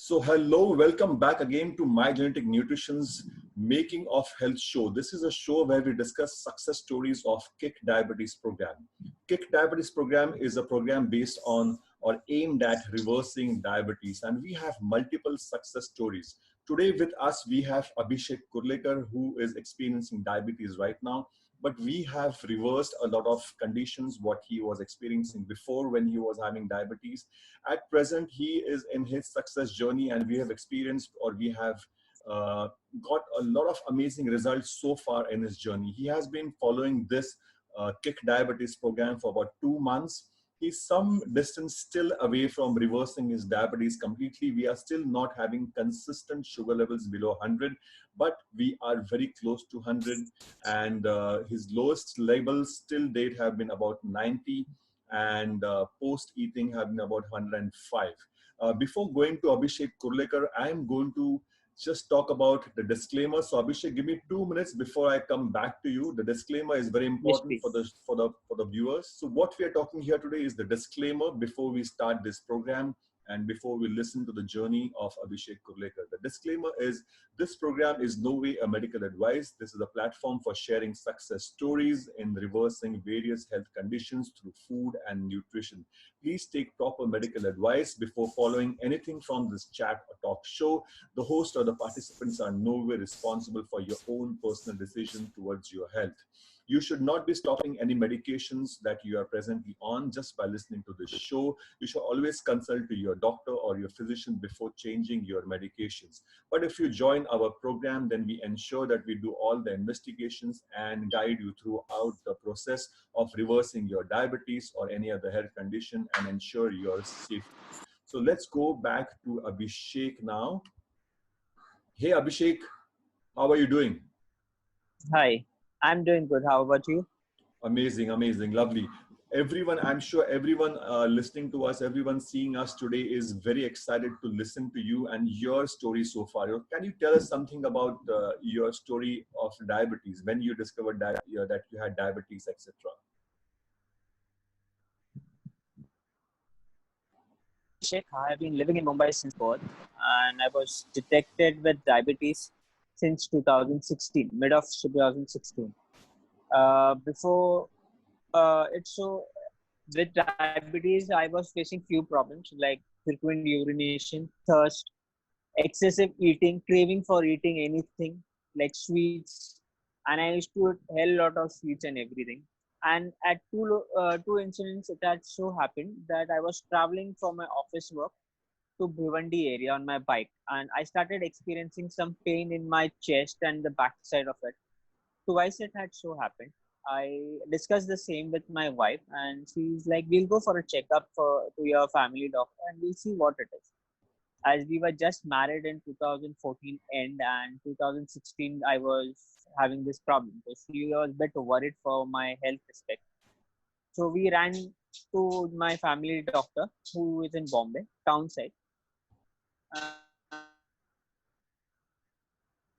So, hello, welcome back again to My Genetic Nutrition's Making of Health show. This is a show where we discuss success stories of Kick Diabetes program. Kick Diabetes program is a program based on or aimed at reversing diabetes, and we have multiple success stories. Today with us, we have Abhishek Kurlekar, who is experiencing diabetes right now. But we have reversed a lot of conditions what he was experiencing before when he was having diabetes. At present, he is in his success journey, and we have experienced or we have uh, got a lot of amazing results so far in his journey. He has been following this Kick Diabetes program for about 2 months. He's some distance still away from reversing his diabetes completely. We are still not having consistent sugar levels below 100, but we are very close to 100. And his lowest levels till date have been about 90, and post eating have been about 105. Before going to Abhishek Kurlekar, I am going to just talk about the disclaimer. So Abhishek, give me 2 minutes before I come back to you. The disclaimer is very Yes, important for please. the viewers. So what we are talking here today is the disclaimer before we start this program and before we listen to the journey of Abhishek Kurlekar. The disclaimer is this program is no way a medical advice. This is a platform for sharing success stories in reversing various health conditions through food and nutrition. Please take proper medical advice before following anything from this chat or talk show. The host or the participants are no way responsible for your own personal decision towards your health. You should not be stopping any medications that you are presently on just by listening to this show. You should always consult to your doctor or your physician before changing your medications. But if you join our program, then we ensure that we do all the investigations and guide you throughout the process of reversing your diabetes or any other health condition and ensure your safety. So let's go back to Abhishek now. Hey Abhishek, how are you doing? Hi, I'm doing good. How about you? Amazing, amazing, lovely. Everyone, I'm sure everyone listening to us, everyone seeing us today is very excited to listen to you and your story so far. Can you tell us something about your story of diabetes, when you discovered that you had diabetes, etc.? Sheikh, I have been living in Mumbai since birth, and I was detected with diabetes since 2016, mid of 2016. Before it's so with diabetes, I was facing few problems like frequent urination, thirst, excessive eating, craving for eating anything like sweets, and I used to eat a hell lot of sweets and everything. And at two incidents, it had so happened that I was traveling for my office work to Bhivandi area on my bike, and I started experiencing some pain in my chest and the backside of it. Twice it had so happened. I discussed the same with my wife, and she's like, "We'll go for a checkup to your family doctor, and we'll see what it is." As we were just married in 2014 end and 2016 I was having this problem, so she was a bit worried for my health aspect. So we ran to my family doctor who is in Bombay town side,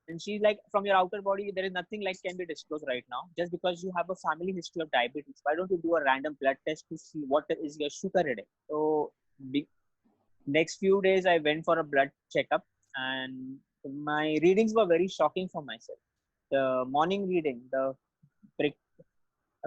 and she's like, from your outer body there is nothing like can be disclosed right now. Just because you have a family history of diabetes, why don't you do a random blood test to see what is your sugar reading? So be, next few days I went for a blood checkup, and my readings were very shocking for myself. The morning reading, the break,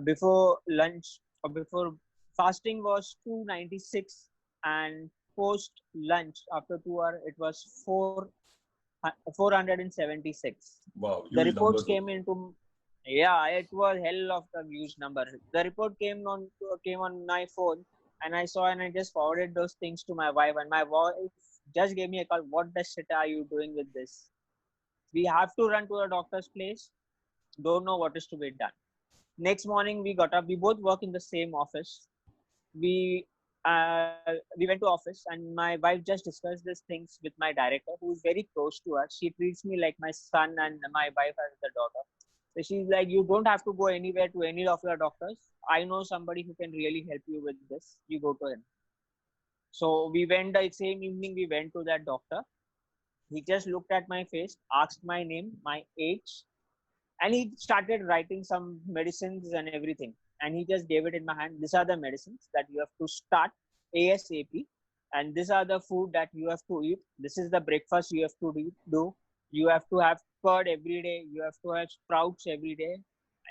before lunch or before fasting was 296, and post lunch after 2 hours it was 476. Wow, The huge reports numbers. came into, yeah, it was hell of a huge number. The report came on my phone, and I saw, and I just forwarded those things to my wife, and my wife just gave me a call. What the shit are you doing with this? We have to run to the doctor's place. Don't know what is to be done. Next morning we got up. We both work in the same office. We we went to office, and my wife just discussed these things with my director, who is very close to us. She treats me like my son, and my wife as the daughter. So she's like, you don't have to go anywhere to any of your doctors. I know somebody who can really help you with this. You go to him. So we went the same evening. We went to that doctor. He just looked at my face, asked my name, my age, and he started writing some medicines and everything. And he just gave it in my hand. These are the medicines that you have to start ASAP. and these are the food that you have to eat. This is the breakfast you have to do. You have to have curd every day. You have to have sprouts every day.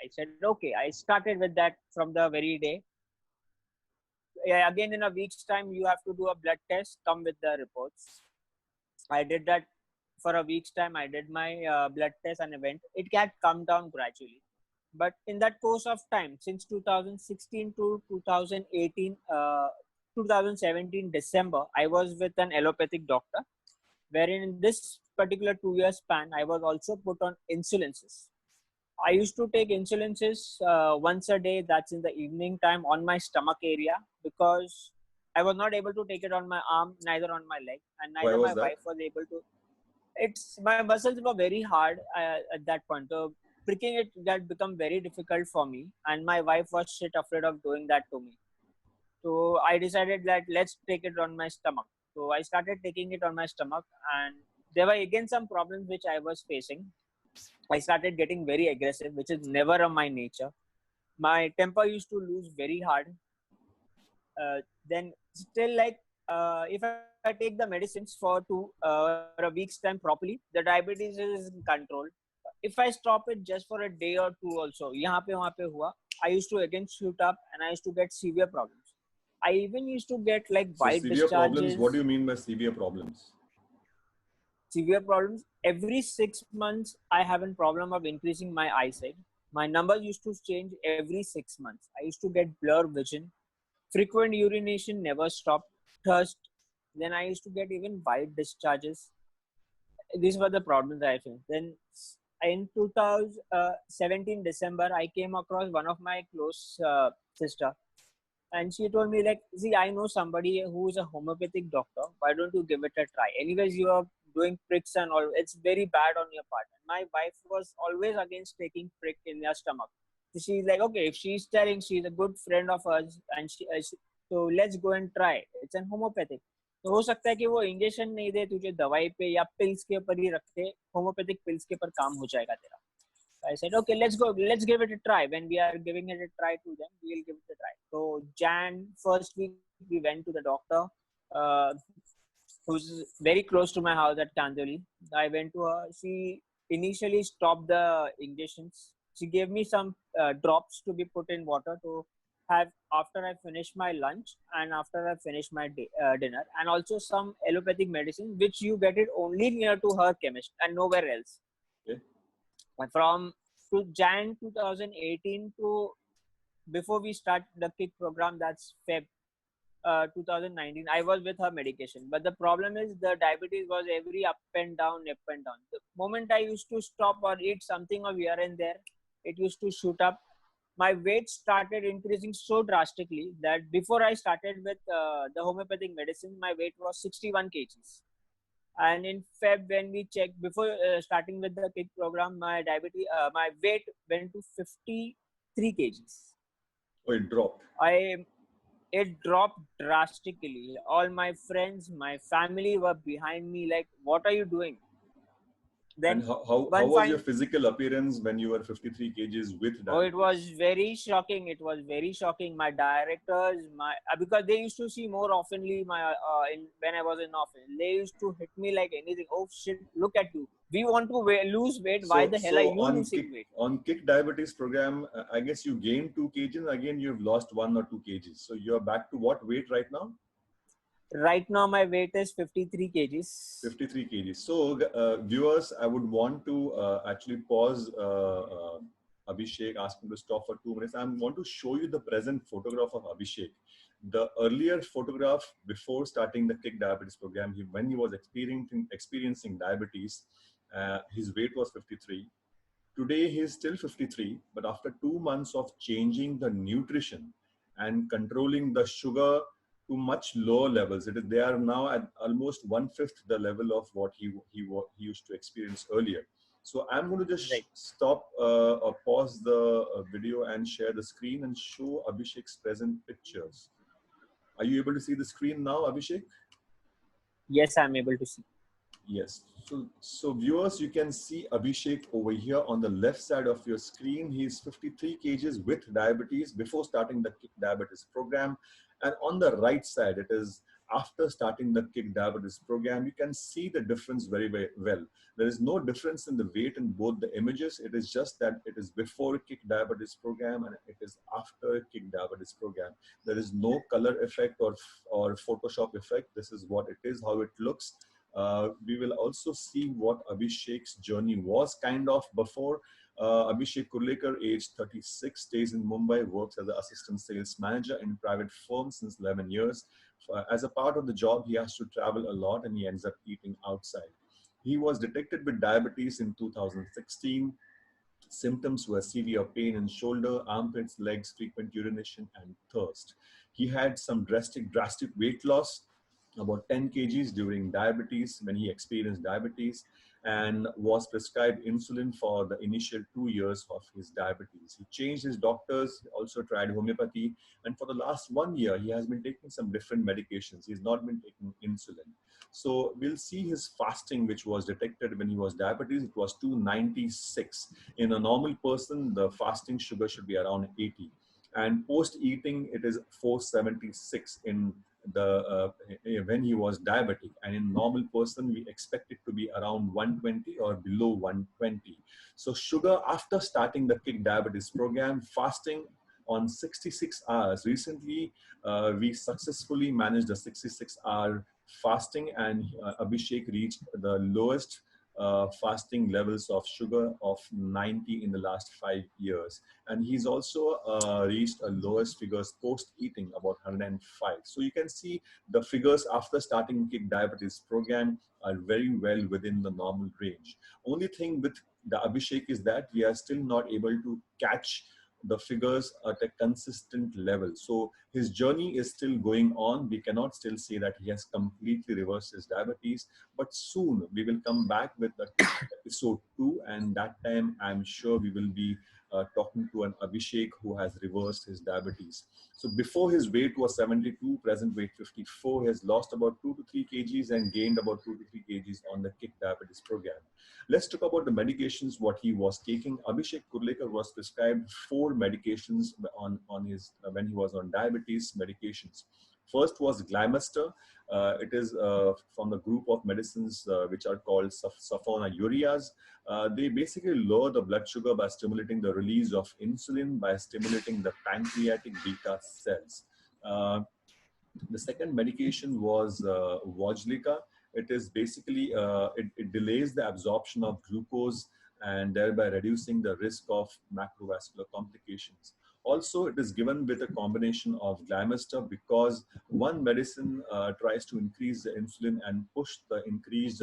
I said, okay. I started with that from the very day. Yeah, again, in a week's time, you have to do a blood test, come with the reports. I did that for a week's time. I did my blood test and event. It had come down gradually. But in that course of time, since 2016 to 2018, 2017 December, I was with an allopathic doctor, wherein in this particular 2 year span, I was also put on insulinces. I used to take insulinces once a day. That's in the evening time on my stomach area, because I was not able to take it on my arm, neither on my leg, and Why neither was my that? wife was able to. It's my muscles were very hard at that point. So pricking it that become very difficult for me, and my wife was shit afraid of doing that to me. So I decided that let's take it on my stomach. So I started taking it on my stomach, and there were again some problems which I was facing. I started getting very aggressive, which is never of my nature. My temper used to lose very hard. Then still like if I take the medicines for a week's time properly, the diabetes is in control. If I stop it just for a day or two also, यहाँ पे वहाँ पे हुआ, I used to again shoot up and I used to get severe problems. I even used to get like So white severe problems, what do discharges, you mean by severe problems? severe problems. Every 6 months, I have a problem of increasing my eyesight. My numbers used to change every 6 months. I used to get blur vision, frequent urination never stopped, thirst. Then I used to get even white discharges. These were the problems I faced. Then in 2017 December, I came across one of my close sister, and she told me like, see, I know somebody who is a homeopathic doctor. Why don't you give it a try? Anyways, you are doing pricks and all. It's very bad on your part. And my wife was always against taking prick in your stomach. So she's like, okay, if she's telling, she's a good friend of hers, and so let's go and try. It's an homeopathic. तो हो सकता है कि वो injection नहीं दे तुझे दवाई पे या पिल्स के ऊपर ही रखते, होम्योपैथिक पिल्स के ऊपर काम हो जाएगा तेरा. I said, okay, let's go. Let's give it a try. When we are giving it a try to them, we'll give it a try. So Jan first week we went to the doctor, uh, who's very close to my house at Kandoli. I went to her. She initially stopped the injections. She gave me some drops to be put in water to have after I finish my lunch and after I finish my dinner, and also some allopathic medicine which you get it only near to her chemist and nowhere else. Okay. From to Jan 2018 to before we start the kick program, that's Feb 2019, I was with her medication. But the problem is the diabetes was every up and down, up and down. The moment I used to stop or eat something of here and there, it used to shoot up. My weight started increasing so drastically that before I started with the homeopathic medicine, my weight was 61 kgs. And in Feb, when we checked before starting with the kick program, my weight went to 53 kgs. Oh, it dropped. It dropped drastically. All my friends, my family were behind me, like, what are you doing? And Then how one was your fine, physical appearance when you were 53 kgs with oh, it was diabetes? very shocking. It was very shocking. My directors, my because they used to see more oftenly when I was in office. They used to hit me like anything. Oh shit! Look at you. We want to lose weight. Why So, the hell are so you losing weight? on kick diabetes program, I guess you gained 2 kgs. And again, you've lost 1 or 2 kgs. So you're back to what weight right now? Right now, my weight is 53 kgs. 53 kgs. So, viewers, I would want to actually pause Abhishek, ask him to stop for 2 minutes. I want to show you the present photograph of Abhishek. The earlier photograph before starting the Kick Diabetes program, when he was experiencing diabetes, his weight was 53. Today, he is still 53, but after 2 months of changing the nutrition and controlling the sugar to much lower levels, they are now at almost 1/5 the level of what he used to experience earlier. So I'm going to just Right. stop or pause the video and share the screen and show Abhishek's present pictures. Are you able to see the screen now, Abhishek? Yes, I'm able to see. Yes. So viewers, you can see Abhishek over here on the left side of your screen. He's 53 kgs with diabetes before starting the Kick Diabetes program. And on the right side, it is after starting the Kick Diabetes program, you can see the difference very, very well. There is no difference in the weight in both the images. It is just that it is before Kick Diabetes program and it is after Kick Diabetes program. There is no color effect or Photoshop effect. This is what it is, how it looks. We will also see what Abhishek's journey was kind of before. Abhishek Kurlekar, age 36, stays in Mumbai, works as an assistant sales manager in private firm since 11 years. As a part of the job, he has to travel a lot and he ends up eating outside. He was detected with diabetes in 2016. Symptoms were severe pain in shoulder, armpits, legs, frequent urination, and thirst. He had some drastic weight loss, about 10 kgs during diabetes, when he experienced diabetes, and was prescribed insulin for the initial 2 years of his diabetes. He changed his doctors, also tried homeopathy, and for the last 1 year, he has been taking some different medications. He's not been taking insulin. So we'll see his fasting, which was detected when he was diabetes. It was 296. In a normal person, the fasting sugar should be around 80. And post eating, it is 476 in the when he was diabetic, and in normal person we expect it to be around 120 or below 120. So sugar, after starting the Kick Diabetes program, fasting on 66 hours. Recently we successfully managed a 66-hour fasting, and Abhishek reached the lowest fasting levels of sugar of 90 in the last 5 years. And he's also reached a lowest figures post eating, about 105. So you can see the figures after starting Kick Diabetes program are very well within the normal range. Only thing with the Abhishek is that we are still not able to catch the figures at a consistent level. So his journey is still going on. We cannot still say that he has completely reversed his diabetes, but soon we will come back with the episode 2, and that time I'm sure we will be talking to an Abhishek who has reversed his diabetes. So before, his weight was 72, present weight 54. He has lost about 2 to 3 kgs and gained about 2 to 3 kgs on the Kick Diabetes program. Let's talk about the medications, what he was taking. Abhishek Kurlekar was prescribed 4 medications on his when he was on diabetes medications. First was Glymaster. It is from the group of medicines which are called sulfonylureas. They basically lower the blood sugar by stimulating the release of insulin, by stimulating the pancreatic beta cells. The second medication was Vojlica. It is basically, it delays the absorption of glucose and thereby reducing the risk of macrovascular complications. Also, it is given with a combination of Glymaster, because one medicine tries to increase the insulin and push the increased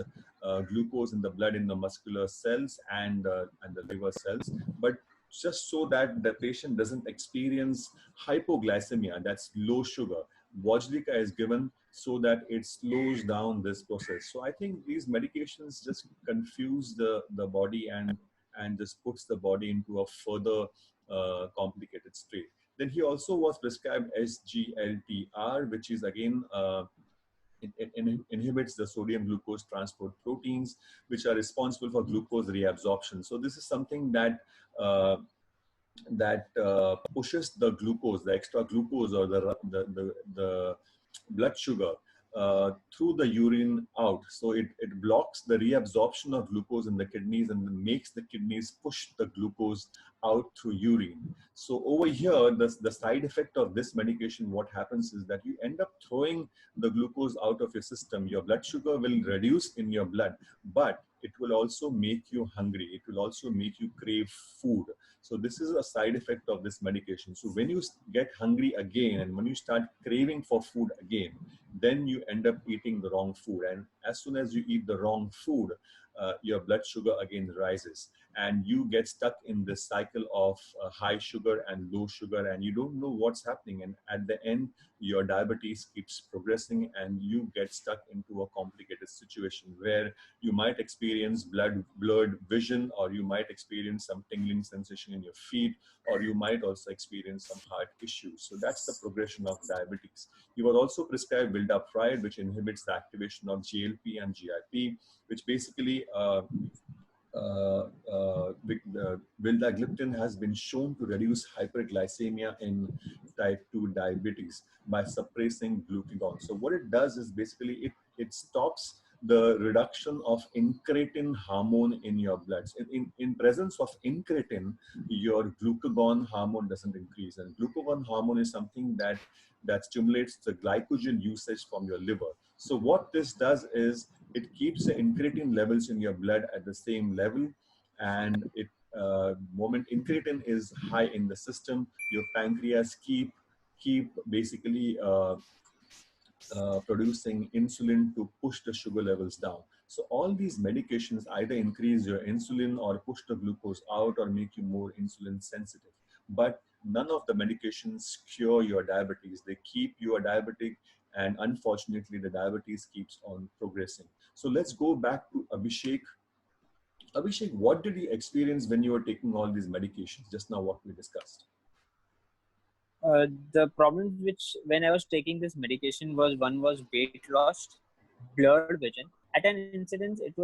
glucose in the blood in the muscular cells and the liver cells, but just so that the patient doesn't experience hypoglycemia, that's low sugar. Vojlica is given so that it slows down this process. So I think these medications just confuse the body and just puts the body into a further complicated state. Then he also was prescribed SGLT-R, which is again it inhibits the sodium glucose transport proteins, which are responsible for glucose reabsorption. So this is something that pushes the glucose, the extra glucose, or the blood sugar through the urine out. So it blocks the reabsorption of glucose in the kidneys and makes the kidneys push the glucose out through urine. So over here, the side effect of this medication, what happens is that you end up throwing the glucose out of your system. Your blood sugar will reduce in your blood, but it will also make you hungry. It will also make you crave food. So this is a side effect of this medication. So when you get hungry again and when you start craving for food again, then you end up eating the wrong food. And as soon as you eat the wrong food, your blood sugar again rises, and you get stuck in this cycle of high sugar and low sugar, and you don't know what's happening. And at the end, your diabetes keeps progressing and you get stuck into a complicated situation where you might experience blurred vision, or you might experience some tingling sensation in your feet, or you might also experience some heart issues. So that's the progression of diabetes. You were also prescribed Vildapride, which inhibits the activation of GLP and GIP, which basically vildagliptin has been shown to reduce hyperglycemia in type 2 diabetes by suppressing glucagon. So what it does is basically it stops the reduction of incretin hormone in your blood. In presence of incretin, your glucagon hormone doesn't increase, and glucagon hormone is something that stimulates the glycogen usage from your liver. So what this does is it keeps the incretin levels in your blood at the same level, and it moment incretin is high in the system, your pancreas keep basically producing insulin to push the sugar levels down. So all these medications either increase your insulin or push the glucose out or make you more insulin sensitive. But none of the medications cure your diabetes. They keep you a diabetic, and unfortunately the diabetes keeps on progressing. So let's go back to Abhishek. Abhishek, what did you experience when you were taking all these medications? Just now what we discussed. The problem which when I was taking this medication was, one was weight loss, blurred vision. At an incident, it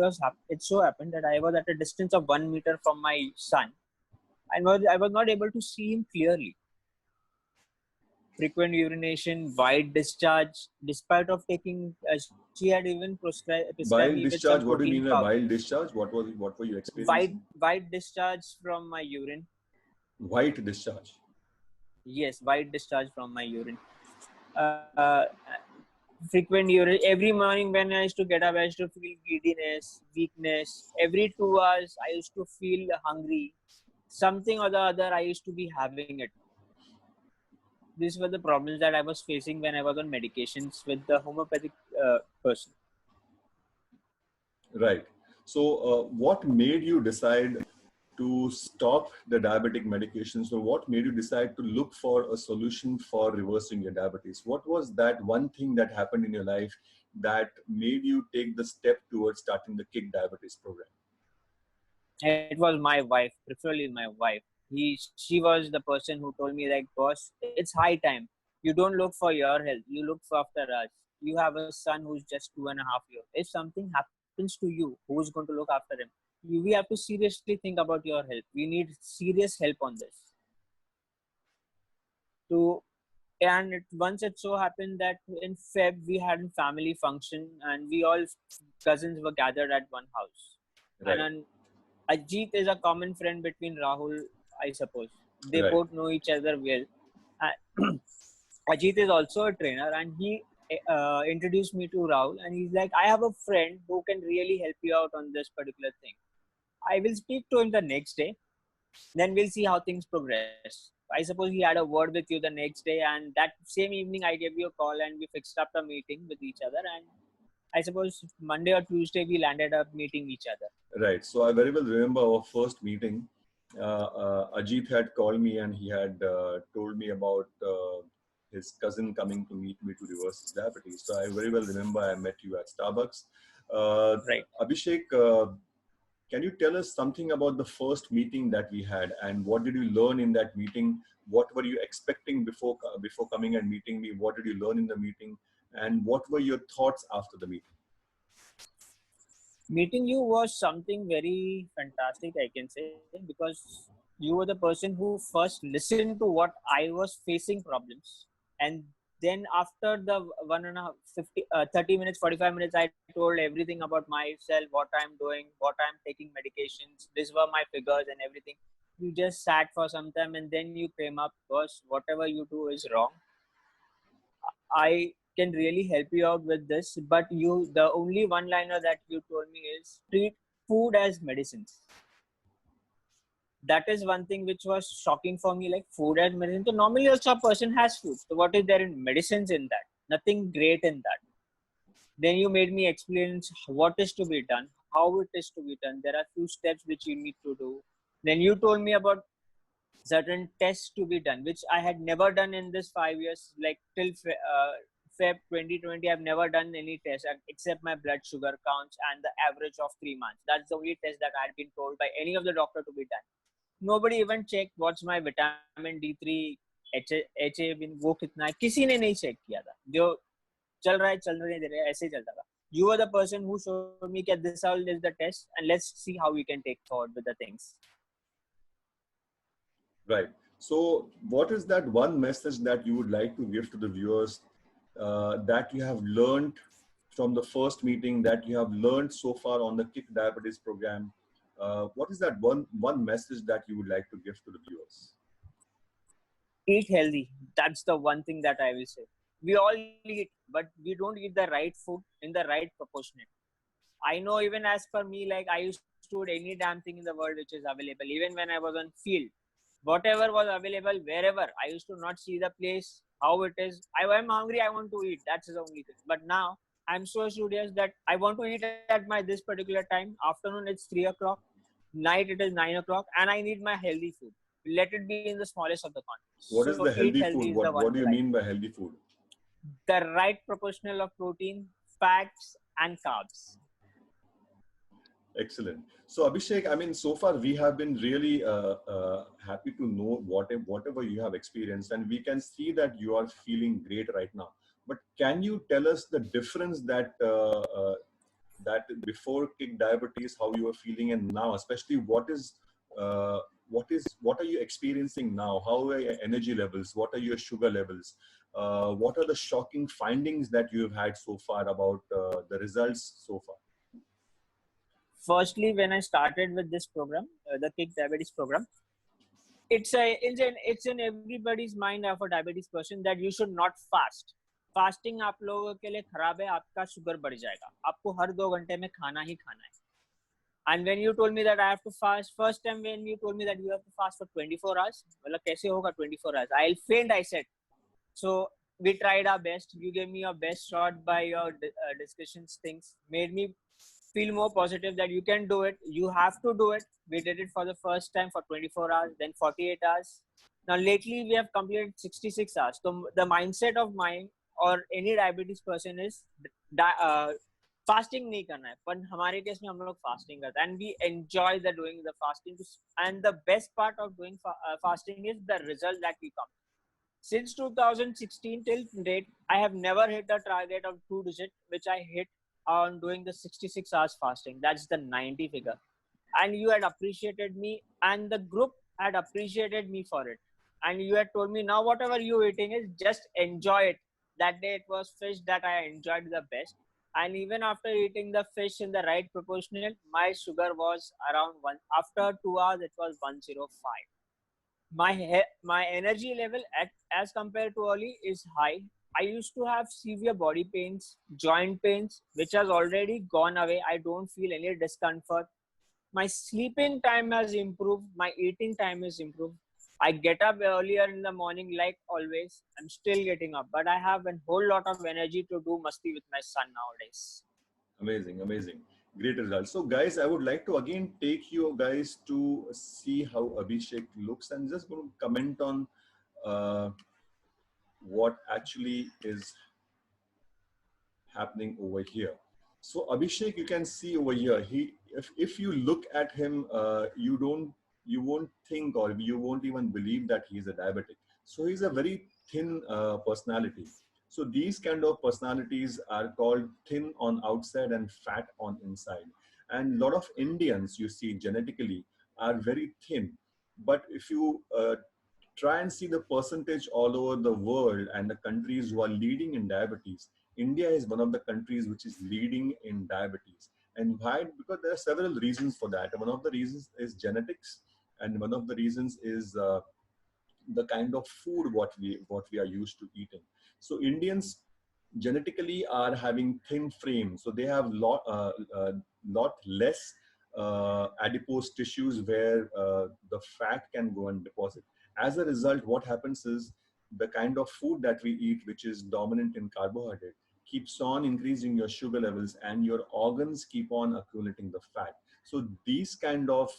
so happened that I was at a distance of 1 meter from my son, and I was not able to see him clearly. Frequent urination, wide discharge, despite of taking, she had even prescribed me Bile with some discharge, what do you protein mean by powder. bile discharge? What were you experiencing? Wide discharge from my urine. White discharge. Yes, wide discharge from my urine. Uh, Frequent urine. Every morning when I used to get up, I used to feel giddiness, weakness. Every 2 hours, I used to feel hungry. Something or the other, I used to be having it. These were the problems that I was facing when I was on medications with the homeopathic person. Right. So, what made you decide to stop the diabetic medications, or what made you decide to look for a solution for reversing your diabetes? What was that one thing that happened in your life that made you take the step towards starting the Kick Diabetes program? It was my wife, preferably my wife. She was the person who told me, like, boss, it's high time. You don't look for your health. You look for after us. You have a son who's just 2.5 years. If something happens to you, who's going to look after him? We have to seriously think about your health. We need serious help on this. To Once it so happened that in Feb we had a family function and we all cousins were gathered at one house. And Right. then Ajit is a common friend between Rahul, I suppose. They Right. both know each other well. Ajit is also a trainer, and he introduced me to Rahul. And he's like, I have a friend who can really help you out on this particular thing. I will speak to him the next day. Then we'll see how things progress. I suppose he had a word with you the next day, and that same evening I gave you a call and we fixed up a meeting with each other. And I suppose Monday or Tuesday we landed up meeting each other. Right. So I very well remember our first meeting. Ajit had called me and he had told me about his cousin coming to meet me to reverse his diabetes. So I very well remember I met you at Starbucks. Uh, Right. Abhishek, can you tell us something about the first meeting that we had, and what did you learn in that meeting? What were you expecting before coming and meeting me? What did you learn in the meeting, and what were your thoughts after the meeting? Meeting you was something very fantastic, I can say, because you were the person who first listened to what I was facing problems. And then after the 30 minutes, 45 minutes, I told everything about myself, what I'm doing, what I'm taking medications. These were my figures and everything. You just sat for some time and then you came up, boss, whatever you do is wrong. I can really help you out with this, but the only one liner that you told me is treat food as medicines. That is one thing which was shocking for me, like food as medicine. So normally also a person has food. So what is there in medicines in that? Nothing great in that. Then you made me explain what is to be done, how it is to be done. There are few steps which you need to do. Then you told me about certain tests to be done, which I had never done in this 5 years. Like till Feb 2020, I've never done any test except my blood sugar counts and the average of 3 months. That's the only test that I had been told by any of the doctor to be done. Nobody even checked what's my vitamin D3, HA बिन वो कितना है किसी ने नहीं check किया था जो चल रहा है चल रहे ऐसे ही चलता था You were the person who showed me that this all is the test, and let's see how we can take forward with the things. Right. So, what is that one message that you would like to give to the viewers that you have learned from the first meeting, that you have learned so far on the Kick Diabetes program? What is that one message that you would like to give to the viewers? Eat healthy. That's the one thing that I will say. We all eat, but we don't eat the right food in the right proportion. I know, even as per me, like I used to eat any damn thing in the world which is available. Even when I was on field, whatever was available, wherever, I used to not see the place, how it is. I am hungry, I want to eat. That's the only thing. But now I'm so studious that I want to eat at my this particular time. Afternoon it's 3 o'clock, night it is 9 o'clock, and I need my healthy food. Let it be in the smallest of the quantities. What So is the eat healthy healthy is food? the one What do word you I. mean by healthy food? The right proportional of protein, fats, and carbs. Excellent. So Abhishek, I mean, so far we have been really happy to know whatever you have experienced, and we can see that you are feeling great right now. But can you tell us the difference that before kick diabetes, how you are feeling, and now, especially uh, what are you experiencing now? How are your energy levels? What are your sugar levels? What are the shocking findings that you have had so far about the results so far? Firstly, when I started with this program, the Kick Diabetes program, it's in everybody's mind of a diabetes person that you should not fast. Fasting आप लोगों के लिए खराब है, आपका sugar बढ़ जाएगा, आपको हर 2 घंटे में खाना ही खाना है. And when you told me that I have to fast, first time when you told me that you have to fast for 24 hours, मतलब कैसे होगा 24 hours? I'll faint, I said. So we tried our best. You gave me your best shot by your discussions. Things made me feel more positive that you can do it. You have to do it. We did it for the first time for 24 hours, then 48 hours. Now lately we have completed 66 hours. So the mindset of mine or any diabetes person is fasting नहीं करना है, पर हमारे case में हम लोग fasting करते हैं and we enjoy the doing the fasting. And the best part of doing fasting is the result that we come. Since 2016 till date, I have never hit the target of 2 digit, which I hit on doing the 66 hours fasting. That's the 90 figure. And you had appreciated me, and the group had appreciated me for it. And you had told me, now whatever you're eating is just enjoy it. That day it was fish that I enjoyed the best. And even after eating the fish in the right proportional, my sugar was around one. After 2 hours, it was 105. My energy level as compared to early is high. I used to have severe body pains, joint pains, which has already gone away. I don't feel any discomfort. My sleeping time has improved. My eating time is improved. I get up earlier in the morning like always. I'm still getting up, but I have a whole lot of energy to do musty with my son nowadays. Amazing, amazing. Great results. So, guys, I would like to again take you guys to see how Abhishek looks and just going to comment on uh, what actually is happening over here. So, Abhishek, you can see over here. If you look at him, you won't think or you won't even believe that he's a diabetic. So, he's a very thin personality. So these kind of personalities are called thin on outside and fat on inside. And a lot of Indians you see genetically are very thin. But if you try and see the percentage all over the world and the countries who are leading in diabetes, India is one of the countries which is leading in diabetes. And why? Because there are several reasons for that. One of the reasons is genetics, and one of the reasons is the kind of food what we are used to eating. So Indians genetically are having thin frame, so they have lot less adipose tissues where the fat can go and deposit. As a result, what happens is the kind of food that we eat, which is dominant in carbohydrate, keeps on increasing your sugar levels and your organs keep on accumulating the fat. So these kind of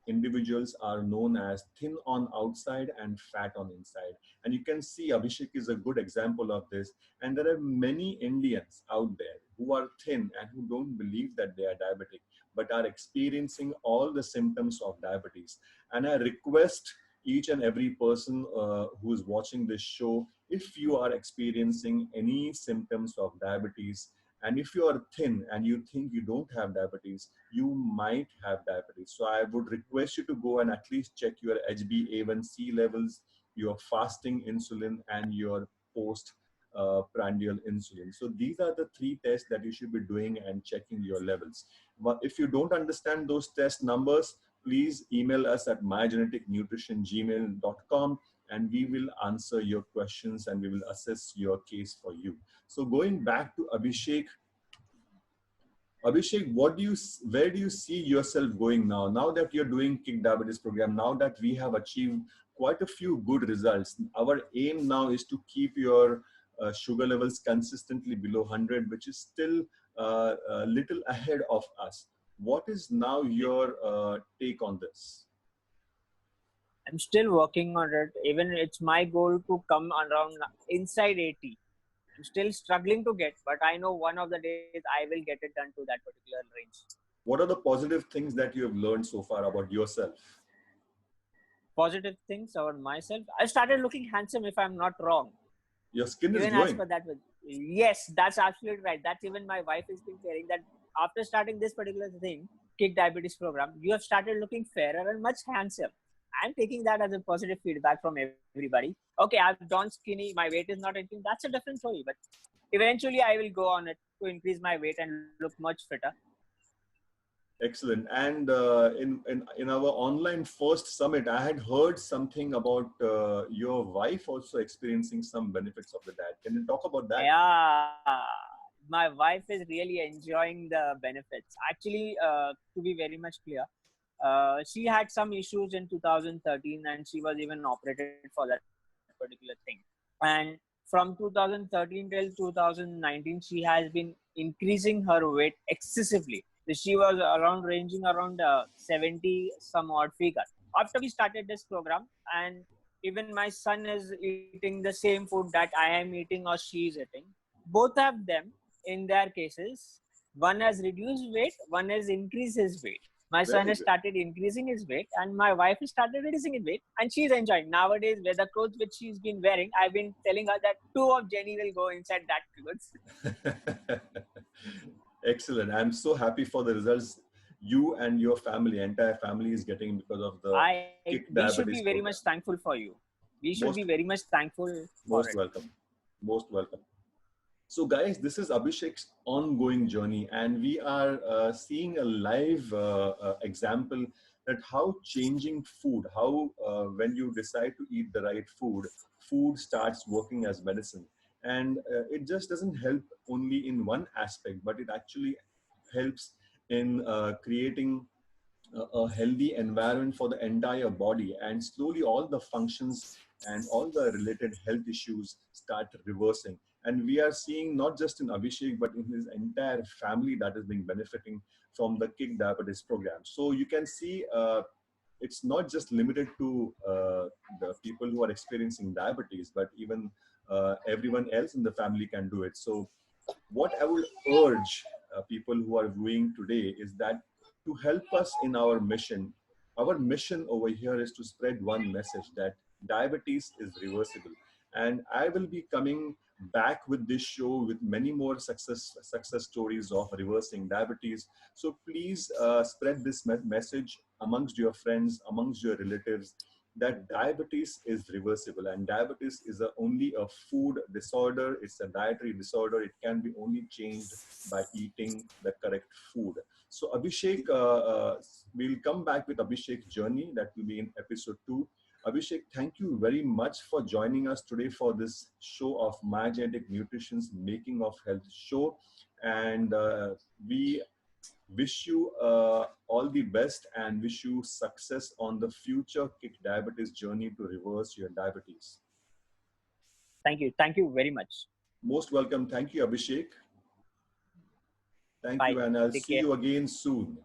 individuals are known as thin on outside and fat on inside. And you can see Abhishek is a good example of this. And there are many Indians out there who are thin and who don't believe that they are diabetic, but are experiencing all the symptoms of diabetes. And I request each and every person who is watching this show, if you are experiencing any symptoms of diabetes, And if you are thin and you think you don't have diabetes, you might have diabetes. So I would request you to go and at least check your HbA1c levels, your fasting insulin, and your post prandial insulin. So these are the three tests that you should be doing and checking your levels. But if you don't understand those test numbers, please email us at mygeneticnutrition@gmail.com, and we will answer your questions and we will assess your case for you. So going back to Abhishek, where do you see yourself going now? Now that you're doing Kick Diabetes program, now that we have achieved quite a few good results, our aim now is to keep your sugar levels consistently below 100, which is still a little ahead of us. What is now your take on this? I'm still working on it. Even it's my goal to come around inside 80. I'm still struggling to get, but I know one of the days I will get it done to that particular range. What are the positive things that you have learned so far about yourself? Positive things about myself. I started looking handsome, if I'm not wrong. Your skin is Even glowing. as per that, yes, that's absolutely right. That's even my wife has been saying that after starting this particular thing, Kick Diabetes program, you have started looking fairer and much handsome. I'm taking that as a positive feedback from everybody. Okay, I've gone skinny, my weight is not anything. That's a different story, but eventually I will go on it to increase my weight and look much fitter. Excellent. And in our online first summit, I had heard something about your wife also experiencing some benefits of the diet. Can you talk about that? Yeah, my wife is really enjoying the benefits. Actually, to be very much clear, she had some issues in 2013 and she was even operated for that particular thing. And from 2013 till 2019, she has been increasing her weight excessively. She was around ranging around 70 some odd figure. After we started this program, and even my son is eating the same food that I am eating or she is eating. Both of them, in their cases, one has reduced weight, one has increased his weight. My son Very has good. started increasing his weight, and my wife has started reducing his weight, and she's enjoying. Nowadays, with the clothes which she's been wearing, I've been telling her that two of Jenny will go inside that clothes. Excellent. I'm so happy for the results you and your family, entire family is getting because of the Kick We should Diabetes be very program. much thankful for you. We should Most, be very much thankful for most it. welcome. Most welcome. So, guys, this is Abhishek's ongoing journey, and we are seeing a live example that how changing food, how when you decide to eat the right food, food starts working as medicine. And it just doesn't help only in one aspect, but it actually helps in creating a healthy environment for the entire body, and slowly all the functions and all the related health issues start reversing. And we are seeing not just in Abhishek but in his entire family that is being benefiting from the Kick Diabetes program. So you can see it's not just limited to the people who are experiencing diabetes, but even everyone else in the family can do it. So what I would urge people who are viewing today is that to help us in our mission over here is to spread one message that diabetes is reversible. And I will be coming back with this show with many more success stories of reversing diabetes. So please spread this message amongst your friends, amongst your relatives, that diabetes is reversible, and diabetes is only a food disorder. It's a dietary disorder. It can be only changed by eating the correct food. So Abhishek, we'll come back with Abhishek's journey. That will be in episode 2. Abhishek, thank you very much for joining us today for this show of My Genetic Nutrition's Making of Health show. And we wish you all the best and wish you success on the future Kick Diabetes journey to reverse your diabetes. Thank you. Thank you very much. Most welcome. Thank you, Abhishek. Thank Bye. you, and I'll Take see care. you again soon.